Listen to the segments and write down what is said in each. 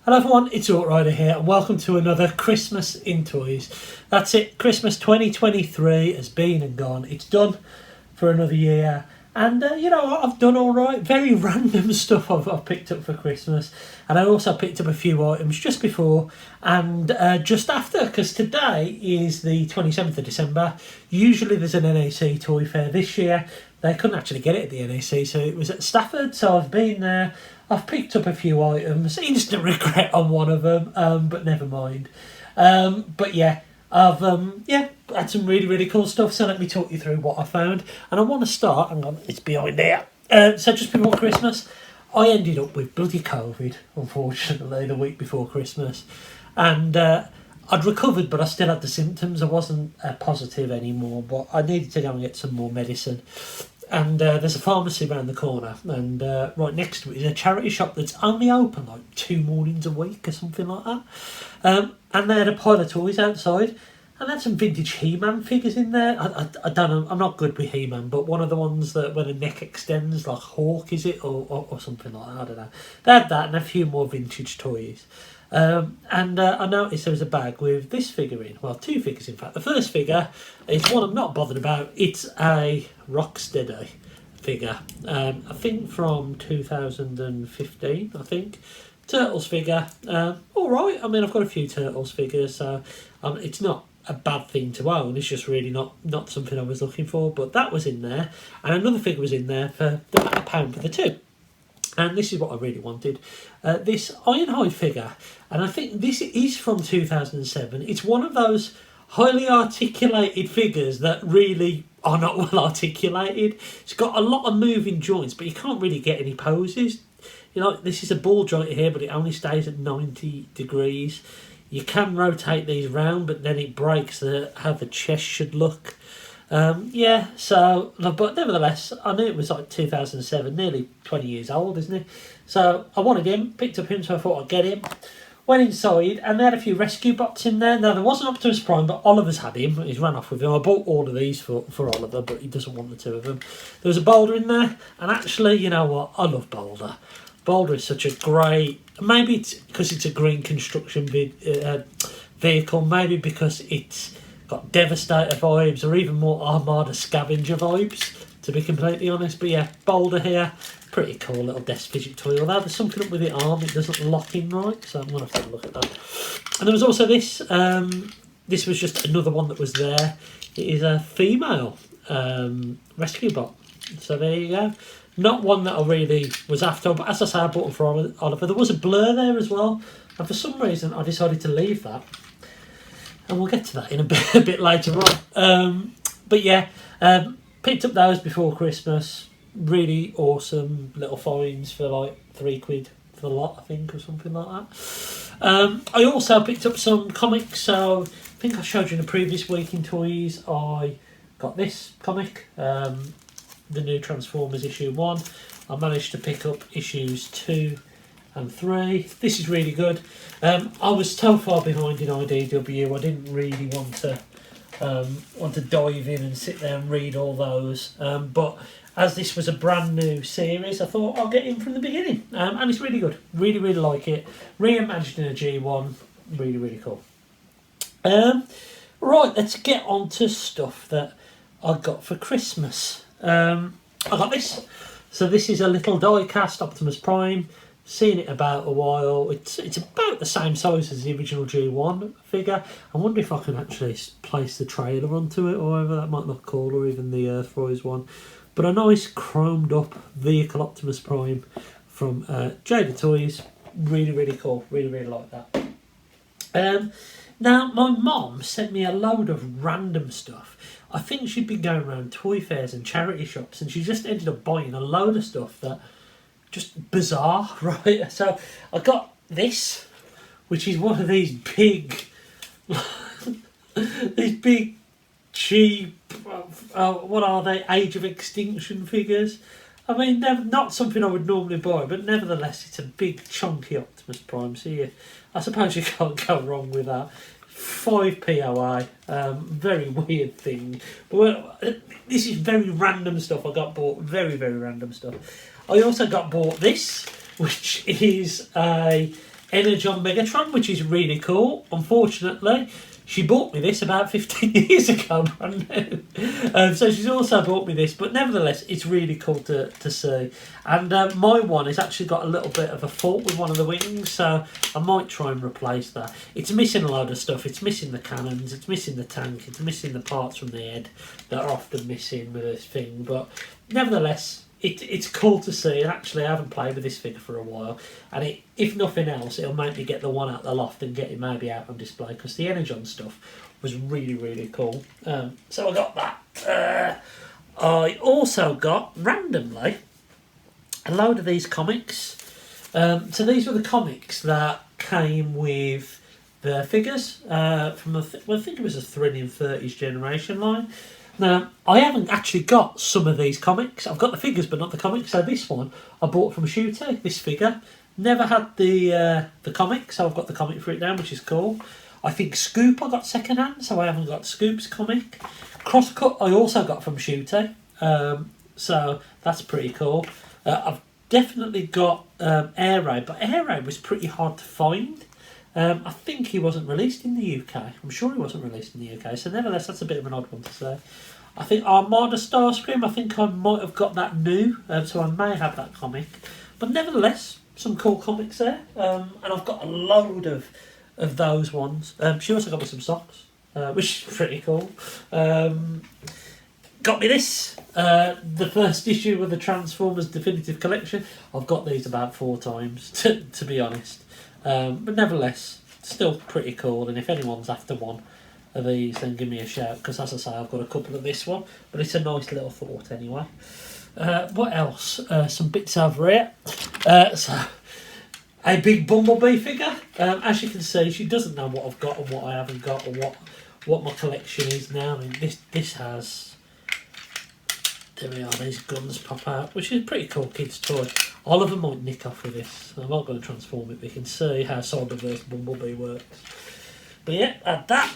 Hello everyone, it's Outrider here and welcome to another Christmas in Toys. That's it, Christmas 2023 has been and gone. It's done for another year and I've done alright. Very random stuff I've picked up for Christmas, and I also picked up a few items just before and just after, because today is the 27th of December. Usually there's an NAC toy fair. This year they couldn't actually get it at the NAC, so it was at Stafford, so I've been there. I've picked up a few items, instant regret on one of them, but never mind. But yeah, I've had some really cool stuff, so let me talk you through what I found. And I want to start, hang on, it's behind there. So just before Christmas, I ended up with bloody COVID, unfortunately, the week before Christmas. And I'd recovered, but I still had the symptoms. I wasn't positive anymore, but I needed to go and get some more medicine. And there's a pharmacy around the corner, and right next to it is a charity shop that's only open like 2 mornings a week or something like that. And they had a pile of toys outside, and they had some vintage He-Man figures in there. I don't know, I'm not good with He-Man, but one of the ones that when the neck extends, like Hawk, is it, or something like that, I don't know. They had that and a few more vintage toys. And I noticed there was a bag with this figure in. Well, 2 figures in fact. The first figure is one I'm not bothered about. It's a Rocksteady figure. I think from 2015, I think. Turtles figure. Alright, I mean I've got a few Turtles figures, so it's not a bad thing to own. It's just really not something I was looking for. But that was in there. And another figure was in there for about £1 for the 2. And this is what I really wanted. This Ironhide figure. And I think this is from 2007. It's one of those highly articulated figures that really are not well articulated. It's got a lot of moving joints, but you can't really get any poses. You know, this is a ball joint here, but it only stays at 90 degrees. You can rotate these round, but then it breaks how the chest should look. But nevertheless, I knew it was like 2007, nearly 20 years old, isn't it? So I wanted him, picked up him, so I thought I'd get him. Went inside, and they had a few rescue bots in there. Now, there wasn't Optimus Prime, but Oliver's had him. He's run off with him. I bought all of these for Oliver, but he doesn't want the 2 of them. There was a Boulder in there, and actually, you know what? I love Boulder. Boulder is such a great... Maybe it's because it's a green construction vehicle. Maybe because it's got Devastator vibes, or even more Armada Scavenger vibes, to be completely honest. But yeah, Boulder here, pretty cool little desk fidget toy. Although there's something up with the arm, it doesn't lock in right, so I'm going to have to look at that. And there was also this. This was just another one that was there. It is a female rescue bot. So there you go. Not one that I really was after, but as I say, I bought them for Oliver. There was a Blur there as well, and for some reason I decided to leave that. And we'll get to that in a bit later on. But yeah, picked up those before Christmas. Really awesome little finds for like £3 for the lot, I think, or something like that. I also picked up some comics. So I think I showed you in the previous week in Toys. I got this comic, the new Transformers issue 1. I managed to pick up issues 2 and 3. This is really good. I was so far behind in IDW, I didn't really want to dive in and sit there and read all those. But as this was a brand new series, I thought I'll get in from the beginning. And it's really good. Really like it. Reimagined in a G1. Really cool. Right, let's get on to stuff that I got for Christmas. I got this. So this is a little die-cast Optimus Prime. Seen it about a while. It's about the same size as the original G1 figure. I wonder if I can actually place the trailer onto it, or whether that might look cool, or even the Earthrise one. But a nice chromed up vehicle Optimus Prime from Jada Toys. Really cool. Really like that. Now, my mom sent me a load of random stuff. I think she'd been going around toy fairs and charity shops, and she just ended up buying a load of stuff that just bizarre, right? So I got this, which is one of these big, cheap, what are they? Age of Extinction figures. I mean, they're not something I would normally buy, but nevertheless, it's a big, chunky Optimus Prime. So I suppose you can't go wrong with that. 5 POI, very weird thing. But this is very random stuff I got bought. Very random stuff. I also got bought this, which is a Energon Megatron, which is really cool. Unfortunately, she bought me this about 15 years ago, brand new. So she's also bought me this, but nevertheless, it's really cool to see. And my one has actually got a little bit of a fault with one of the wings, so I might try and replace that. It's missing a load of stuff. It's missing the cannons, it's missing the tank, it's missing the parts from the head that are often missing with this thing. But nevertheless, it's cool to see. And actually, I haven't played with this figure for a while, and if nothing else, it'll make me get the one out the loft and get it maybe out on display, because the Energon stuff was really, really cool. So I got that. I also got, randomly, a load of these comics. So these were the comics that came with the figures from I think it was a Thrilling 30s generation line. Now, I haven't actually got some of these comics. I've got the figures, but not the comics. So this one I bought from Shooty, this figure. Never had the comic, so I've got the comic for it now, which is cool. I think Scoop I got second hand, so I haven't got Scoop's comic. Crosscut I also got from Shooty, so that's pretty cool. I've definitely got Air Raid, but Air Raid was pretty hard to find. I think he wasn't released in the UK. I'm sure he wasn't released in the UK, so nevertheless, that's a bit of an odd one to say. I think Armada Starscream, I think I might have got that new, so I may have that comic. But nevertheless, some cool comics there, and I've got a load of those ones. She also got me some socks, which is pretty cool. Got me this, the first issue of the Transformers Definitive Collection. I've got these about 4 times, to be honest. But nevertheless, still pretty cool, and if anyone's after one of these, then give me a shout, because as I say, I've got a couple of this one, but it's a nice little thought anyway. What else? Some bits over here. So, a big Bumblebee figure. As you can see, she doesn't know what I've got and what I haven't got, or what my collection is now. I mean, this has... There we are, these guns pop out, which is a pretty cool kid's toy. Oliver might nick off with this. I'm not going to transform it, but you can see how Cyberverse Bumblebee works. But yeah, had that.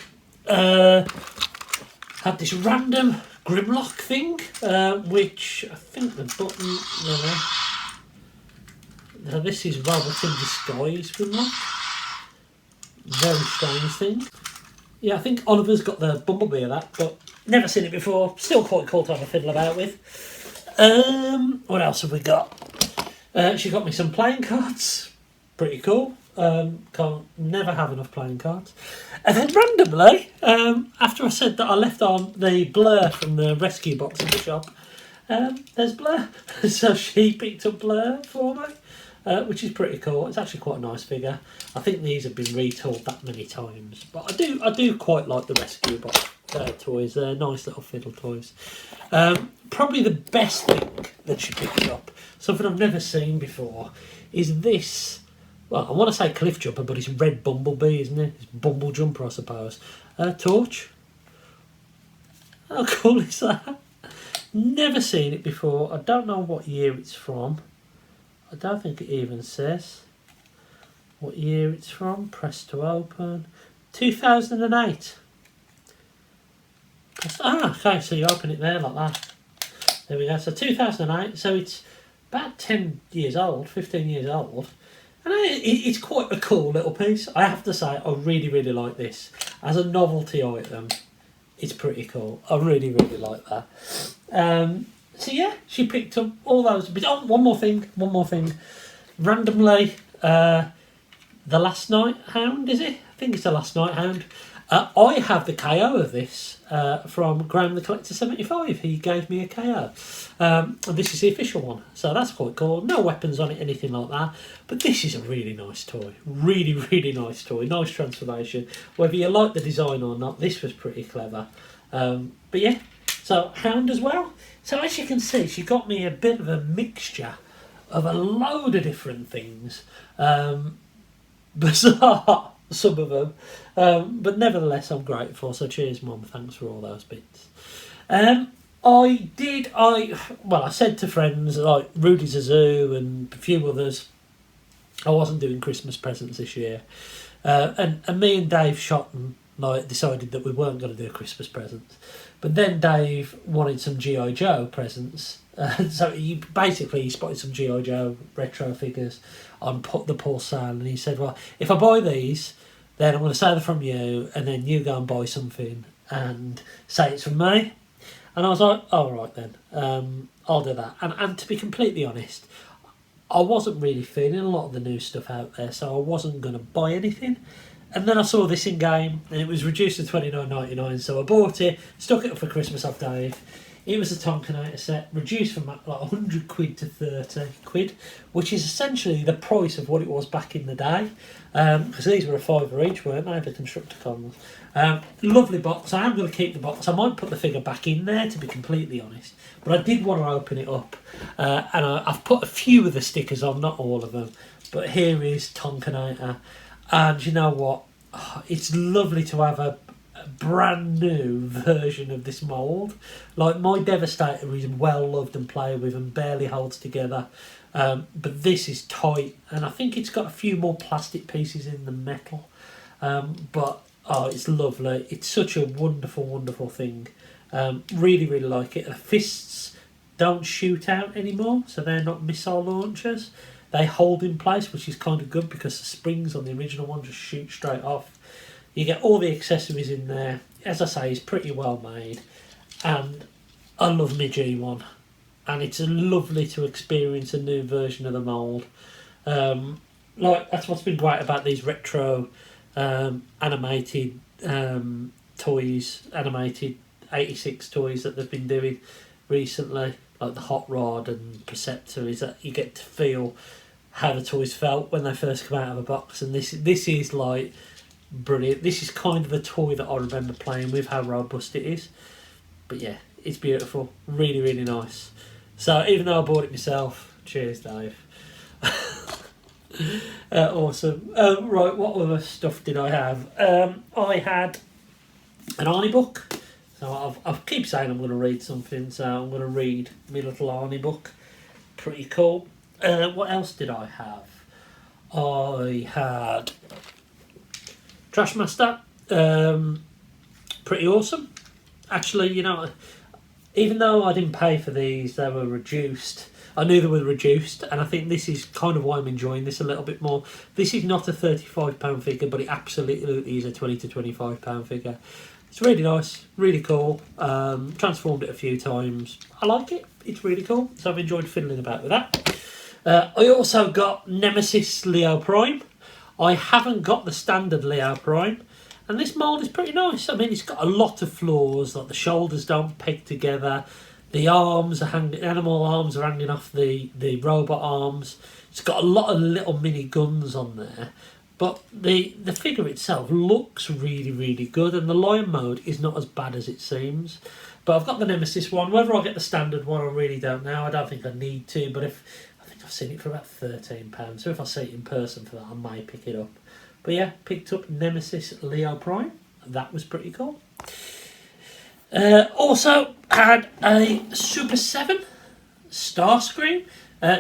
Had this random Grimlock thing, which I think the button... Now this is Robot in Disguise Grimlock. Very strange thing. Yeah, I think Oliver's got the Bumblebee of that, but never seen it before. Still quite cool to have a fiddle about with. What else have we got? She got me some playing cards. Pretty cool. Can't never have enough playing cards. And then randomly, after I said that I left on the Blur from the rescue box in the shop, there's Blur. So she picked up Blur for me. Which is pretty cool. It's actually quite a nice figure. I think these have been retooled that many times, but I do quite like the rescue box toys. They're nice little fiddle toys. Probably the best thing that she picked up, something I've never seen before, is this. Well, I want to say Cliff Jumper, but it's Red Bumblebee, isn't it? It's Bumble Jumper, I suppose. Torch. How cool is that? Never seen it before. I don't know what year it's from. I don't think it even says what year it's from. Press to open. 2008. Okay, so you open it there like that. There we go. So 2008, so it's about 10 years old, 15 years old. And it's quite a cool little piece. I have to say, I really, really like this. As a novelty item, it's pretty cool. I really, really like that. So yeah, she picked up all those. But one more thing. Randomly, the Last Night Hound, is it? I think it's the Last Night Hound. I have the KO of this from Graham the Collector 75. He gave me a KO. And this is the official one. So that's quite cool. No weapons on it, anything like that. But this is a really nice toy. Really, really nice toy. Nice transformation. Whether you like the design or not, this was pretty clever. But yeah, so Hound as well. So as you can see, she got me a bit of a mixture of a load of different things. Bizarre, some of them. But nevertheless, I'm grateful. So cheers, Mum. Thanks for all those bits. I said to friends like Rudy Zazoo and a few others, I wasn't doing Christmas presents this year. And me and Dave Shotton decided that we weren't going to do Christmas presents. But then Dave wanted some G.I. Joe presents, So he spotted some G.I. Joe retro figures on the Paul sale, and he said, well, if I buy these, then I'm going to say they're from you, and then you go and buy something and say it's from me. And I was like, all right then, I'll do that. And to be completely honest, I wasn't really feeling a lot of the new stuff out there, so I wasn't going to buy anything. And then I saw this in game, and it was reduced to $29.99, so I bought it, stuck it up for Christmas off Dave. It was a Tonkator set, reduced from like 100 quid to 30 quid, which is essentially the price of what it was back in the day. Because these were a $5 each, weren't they, the Constructicons. Lovely box. I am going to keep the box. I might put the figure back in there, to be completely honest. But I did want to open it up. And I've put a few of the stickers on, not all of them. But here is Tonkator. And you know what? Oh, it's lovely to have a brand new version of this mould. Like, my Devastator is well loved and played with and barely holds together. But this is tight, and I think it's got a few more plastic pieces in the metal. But oh, it's lovely. It's such a wonderful, wonderful thing. Really, really like it. The fists don't shoot out anymore, so they're not missile launchers. They hold in place, which is kind of good because the springs on the original one just shoot straight off. You get all the accessories in there. As I say, it's pretty well made. And I love my G1. And it's lovely to experience a new version of the mould. That's what's been great about these retro animated toys, animated 86 toys that they've been doing recently, like the Hot Rod and Preceptor, is that you get to feel how the toys felt when they first come out of a box. And this is like brilliant. This is kind of the toy that I remember playing with, how robust it is. But yeah, it's beautiful. Really, really nice. So even though I bought it myself, cheers, Dave. Awesome. Right, what other stuff did I have? I had an Arnie book. So I keep saying I'm going to read something, so I'm going to read my little Arnie book. Pretty cool. What else did I have? I had Trashmaster. Pretty awesome. Actually, you know, even though I didn't pay for these, they were reduced. I knew they were reduced, and I think this is kind of why I'm enjoying this a little bit more. This is not a £35 figure, but it absolutely is a £20 to £25 figure. It's really nice, really cool. Transformed it a few times. I like it. It's really cool. So I've enjoyed fiddling about with that. I also got Nemesis Leo Prime. I haven't got the standard Leo Prime. And this mould is pretty nice. I mean, it's got a lot of flaws. Like the shoulders don't peg together. The arms are hanging, animal arms are hanging off the robot arms. It's got a lot of little mini guns on there. But the figure itself looks really, really good, and the lion mode is not as bad as it seems. But I've got the Nemesis one. Whether I get the standard one, I really don't know. I don't think I need to, but I think I've seen it for about £13. So if I see it in person for that, I may pick it up. But yeah, picked up Nemesis Leo Prime. That was pretty cool. Also had a Super 7 Starscream.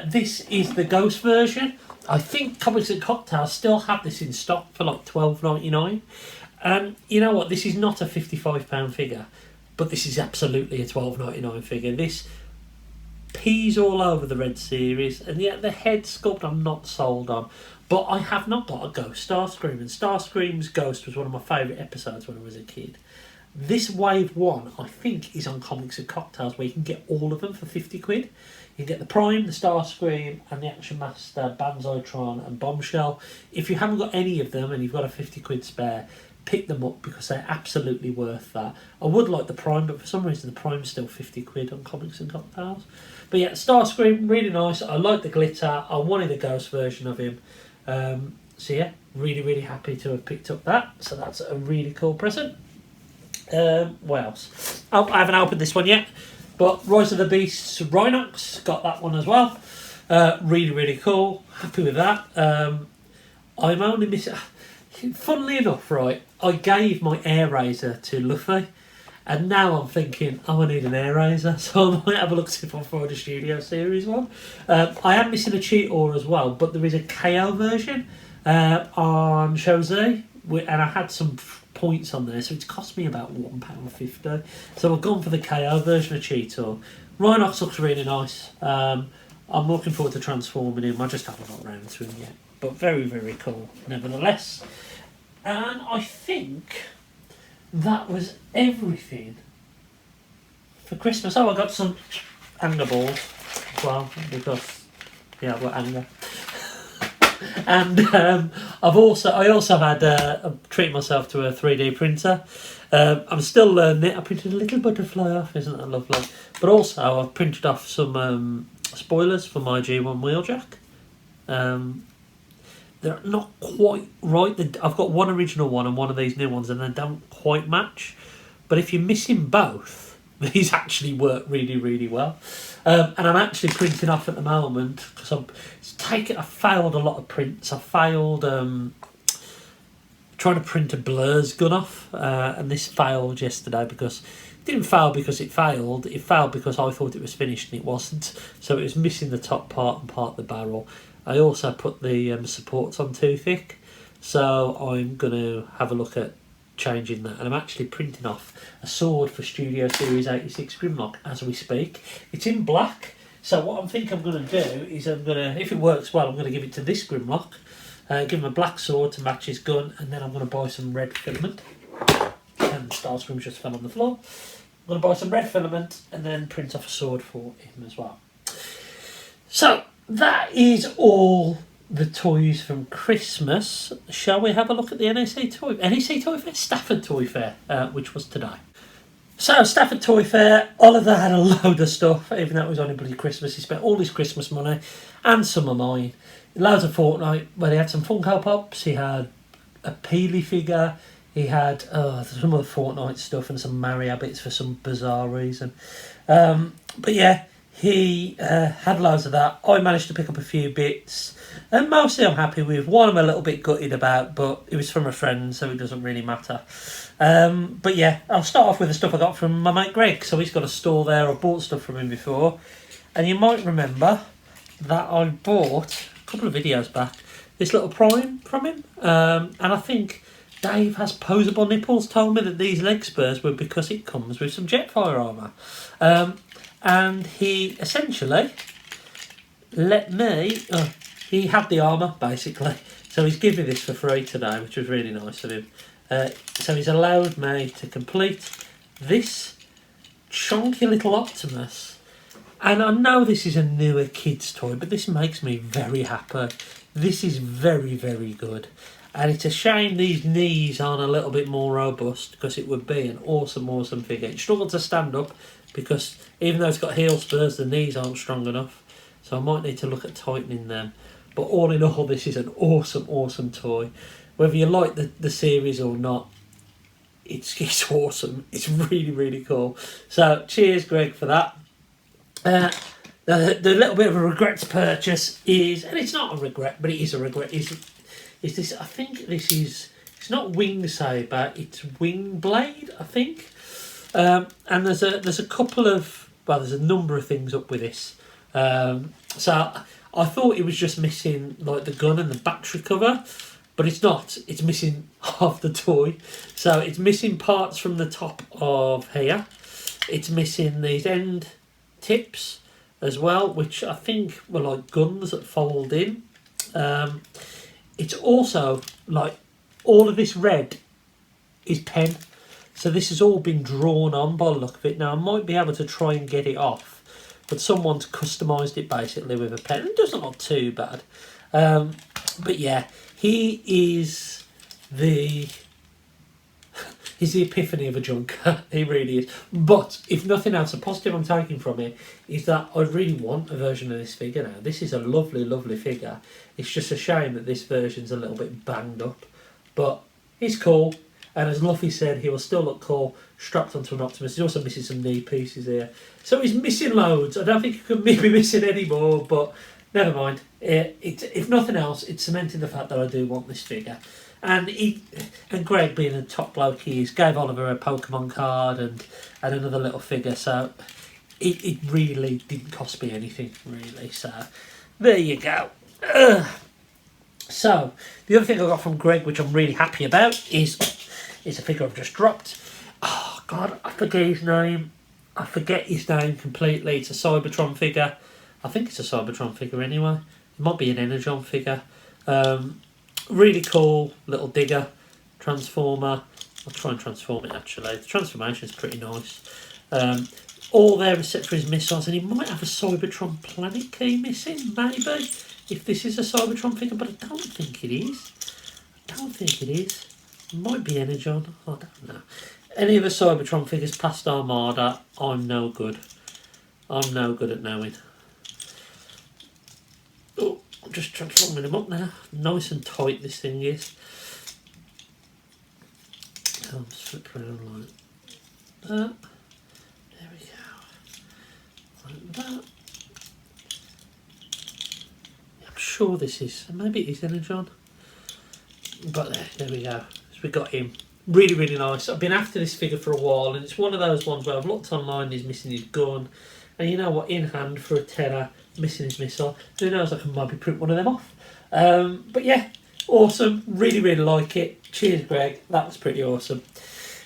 This is the Ghost version. I think Comics and Cocktails still have this in stock for like $12.99. And you know what? This is not a £55 figure, but this is absolutely a $12.99 figure. This peas all over the Red Series, and yet the head sculpt I'm not sold on. But I have not got a Ghost Starscream, and Starscream's Ghost was one of my favourite episodes when I was a kid. This Wave 1, I think, is on Comics and Cocktails, where you can get all of them for 50 quid. You can get the Prime, the Starscream, and the Action Master, Banzotron, and Bombshell. If you haven't got any of them and you've got a 50 quid spare, pick them up because they're absolutely worth that. I would like the Prime, but for some reason the Prime's still 50 quid on Comics and Cocktails. But yeah, Starscream, really nice. I like the glitter. I wanted a Ghost version of him. So yeah, really, really happy to have picked up that. So that's a really cool present. What else? Oh, I haven't opened this one yet, but Rise of the Beasts Rhinox, got that one as well. Really, really cool. Happy with that. I'm only missing... Funnily enough, right, I gave my air razor to Luffy, and now I'm thinking, I need an air razor, so I might have a look see if I can find a Studio Series one. I am missing a Cheetor as well, but there is a KO version on Jose, and I had some points on there, so it's cost me about £1.50. So I've gone for the KO version of Cheetor, Rhinox looks really nice. I'm looking forward to transforming him. I just haven't got around to him yet. But very, very cool, nevertheless. And I think that was everything for Christmas. Oh, I got some anger balls as well, because, yeah, I've got anger. And I also had treated myself to a 3D printer. I'm still learning it. I printed a little butterfly off, isn't that lovely? But also I've printed off some spoilers for my G1 wheeljack. They're not quite right. I've got one original one and one of these new ones, and they don't quite match. But if you're missing both, these actually work really, really well. And I'm actually printing off at the moment because I failed a lot of prints. I failed trying to print a Blur's gun off, and this failed yesterday because it didn't fail because it failed. It failed because I thought it was finished and it wasn't. So it was missing the top part and part of the barrel. I also put the supports on too thick, so I'm going to have a look at changing that. And I'm actually printing off a sword for Studio Series 86 Grimlock as we speak. It's in black, so what I think I'm going to do is if it works well, I'm going to give it to this Grimlock, give him a black sword to match his gun, and then I'm going to buy some red filament. And the Star Screams just fell on the floor. I'm going to buy some red filament and then print off a sword for him as well. So that is all the toys from Christmas. Shall we have a look at the NEC Toy Fair? Stafford Toy Fair, which was today. So, Stafford Toy Fair, Oliver had a load of stuff, even though it was only bloody Christmas. He spent all his Christmas money, and some of mine. Loads of Fortnite, where he had some Funko Pops, he had a Peely figure, he had some other Fortnite stuff, and some Mario bits for some bizarre reason. But yeah, he had loads of that. I managed to pick up a few bits, and mostly I'm happy with. One I'm a little bit gutted about, but it was from a friend, so it doesn't really matter. But yeah, I'll start off with the stuff I got from my mate Greg. So he's got a store there. I've bought stuff from him before, and you might remember that I bought a couple of videos back this little Prime from him, and I think Dave has posable nipples told me that these leg spurs were because it comes with some Jetfire armour. And he essentially let me... he had the armour, basically. So he's given me this for free today, which was really nice of him. So he's allowed me to complete this chunky little Optimus. And I know this is a newer kid's toy, but this makes me very happy. This is very, very good. And it's a shame these knees aren't a little bit more robust, because it would be an awesome, awesome figure. It struggled to stand up because even though it's got heel spurs, the knees aren't strong enough. So I might need to look at tightening them. But all in all, this is an awesome, awesome toy. Whether you like the series or not, it's awesome. It's really, really cool. So cheers, Greg, for that. The little bit of a regret to purchase is, and it's not a regret, but it is a regret, is this, I think this is, it's not Wing Saber, it's Wing Blade, I think. And there's a couple of, well, there's a number of things up with this. So I thought it was just missing like the gun and the battery cover, but it's not. It's missing half the toy. So it's missing parts from the top of here. It's missing these end tips as well, which I think were like guns that fold in. It's also like all of this red is pen. So this has all been drawn on by the look of it. Now I might be able to try and get it off, but someone's customised it basically with a pen. It doesn't look too bad. But yeah, he is he's the epiphany of a junker. He really is. But if nothing else, a positive I'm taking from it is that I really want a version of this figure now. This is a lovely, lovely figure. It's just a shame that this version's a little bit banged up. But he's cool. And as Luffy said, he will still look cool strapped onto an Optimus. He's also missing some knee pieces here. So he's missing loads. I don't think he could maybe missing any more, but never mind. If nothing else, it's cementing the fact that I do want this figure. And Greg, being a top bloke he is, gave Oliver a Pokemon card and another little figure. So it really didn't cost me anything, really. So there you go. So the other thing I got from Greg, which I'm really happy about, is a figure I've just dropped. Oh God, I forget his name. I forget his name completely. It's a Cybertron figure. I think it's a Cybertron figure anyway. It might be an Energon figure. Really cool little digger transformer. I'll try and transform it actually. The transformation is pretty nice. All there except for his missiles, and he might have a Cybertron planet key missing, maybe, if this is a Cybertron figure, but I don't think it is. I don't think it is. It might be Energon. I don't know. Any of the Cybertron figures past Armada, I'm no good. I'm no good at knowing. Oh, I'm just transforming him up now. Nice and tight this thing is. I'll just flip around like that. There we go. Like that. I'm sure this is, maybe it is Energon. But there we go. So we got him. Really, really nice. I've been after this figure for a while, and it's one of those ones where I've looked online, he's missing his gun, and you know what, in hand for a tenner, missing his missile. Who knows, I can maybe print one of them off. But yeah, awesome. Really, really like it. Cheers, Greg. That was pretty awesome.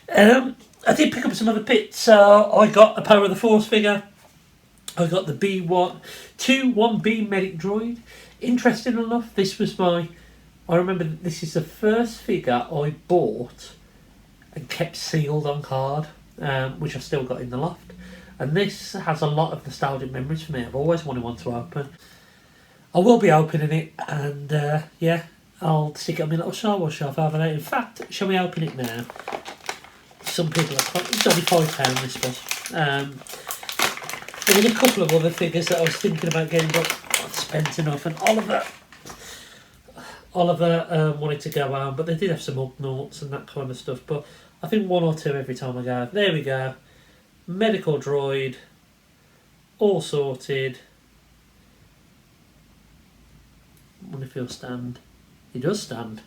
I did pick up some other bits. So I got a Power of the Force figure. I got the B1B medic droid. Interesting enough, this was I remember this is the first figure I bought and kept sealed on card, which I've still got in the loft. And this has a lot of nostalgic memories for me. I've always wanted one to open. I will be opening it, and yeah, I'll stick it on my little Star Wars shelf over there. In fact, shall we open it now? Some people are quite... It's only £5 this was. There was a couple of other figures that I was thinking about getting, but I'd spent enough. And Oliver wanted to go home, but they did have some Ugnaughts and that kind of stuff. But I think one or two every time I go. There we go. Medical droid. All sorted. I wonder if he'll stand. He does stand.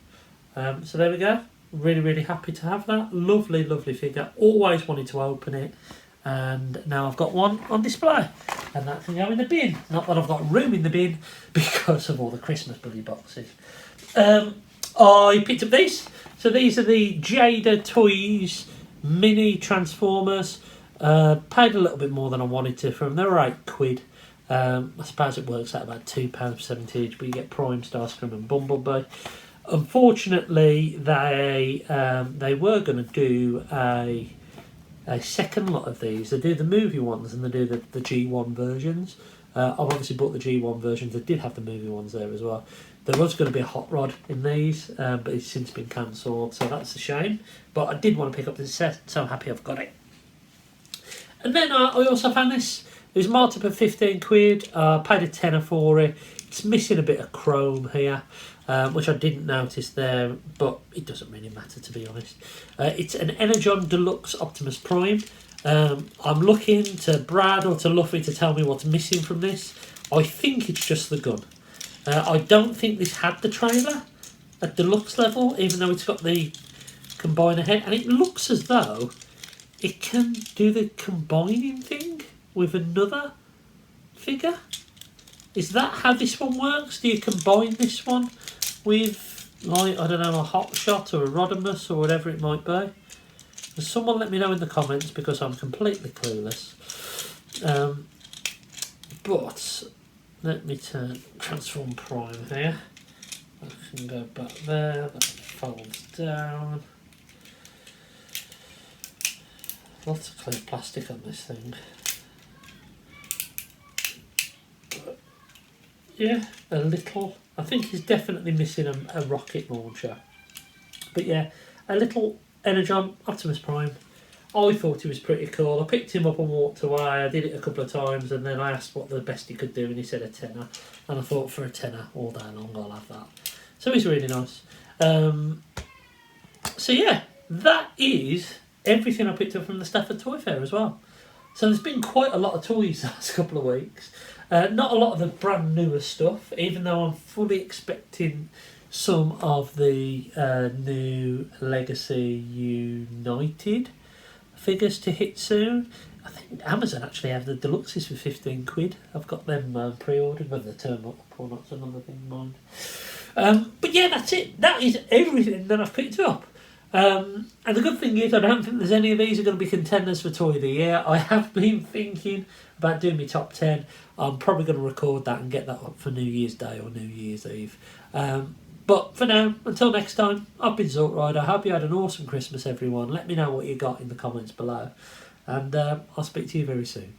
So there we go. Really, really happy to have that. Lovely, lovely figure. Always wanted to open it. And now I've got one on display. And that can go in the bin. Not that I've got room in the bin because of all the Christmas bloody boxes. I picked up these. So these are the Jada Toys mini Transformers. Paid a little bit more than I wanted to for them. They were £8. I suppose it works out about £2.70, but you get Prime, Starscream and Bumblebee. Unfortunately, they were going to do a second lot of these. They do the movie ones and they do the G1 versions. I've obviously bought the G1 versions. They did have the movie ones there as well. There was going to be a hot rod in these, but it's since been cancelled, so that's a shame. But I did want to pick up this set, so I'm happy I've got it. And then I also found this. It was marked up at £15. Paid a tenner for it. It's missing a bit of chrome here, which I didn't notice there, but it doesn't really matter, to be honest. It's an Energon Deluxe Optimus Prime. I'm looking to Brad or to Luffy to tell me what's missing from this. I think it's just the gun. I don't think this had the trailer at deluxe level, even though it's got the combiner head, and it looks as though it can do the combining thing with another figure. Is that how this one works? Do you combine this one with, like, I don't know, a Hot Shot or a Rodimus or whatever it might be? Does someone let me know in the comments, because I'm completely clueless. But let me transform Prime here. I can go back there, that folds down. Lots of clear plastic on this thing. But yeah, a little. I think he's definitely missing a rocket launcher. But yeah, a little Energon Optimus Prime. I thought he was pretty cool. I picked him up and walked away. I did it a couple of times, and then I asked what the best he could do, and he said a tenner. And I thought, for a tenner all day long, I'll have that. So he's really nice. So yeah, that is everything I picked up from the Stafford Toy Fair as well. So there's been quite a lot of toys the last couple of weeks. Not a lot of the brand newest stuff, even though I'm fully expecting some of the new Legacy United figures to hit soon. I think Amazon actually have the deluxes for £15. I've got them pre-ordered, whether they turn up or not's another thing, mind. But yeah, that's it. That is everything that I've picked up. And the good thing is, I don't think there's any of these are going to be contenders for Toy of the Year. I have been thinking about doing my top 10. I'm probably going to record that and get that up for New Year's Day or New Year's Eve. But for now, until next time, I've been Zort Rider. I hope you had an awesome Christmas, everyone. Let me know what you got in the comments below. And I'll speak to you very soon.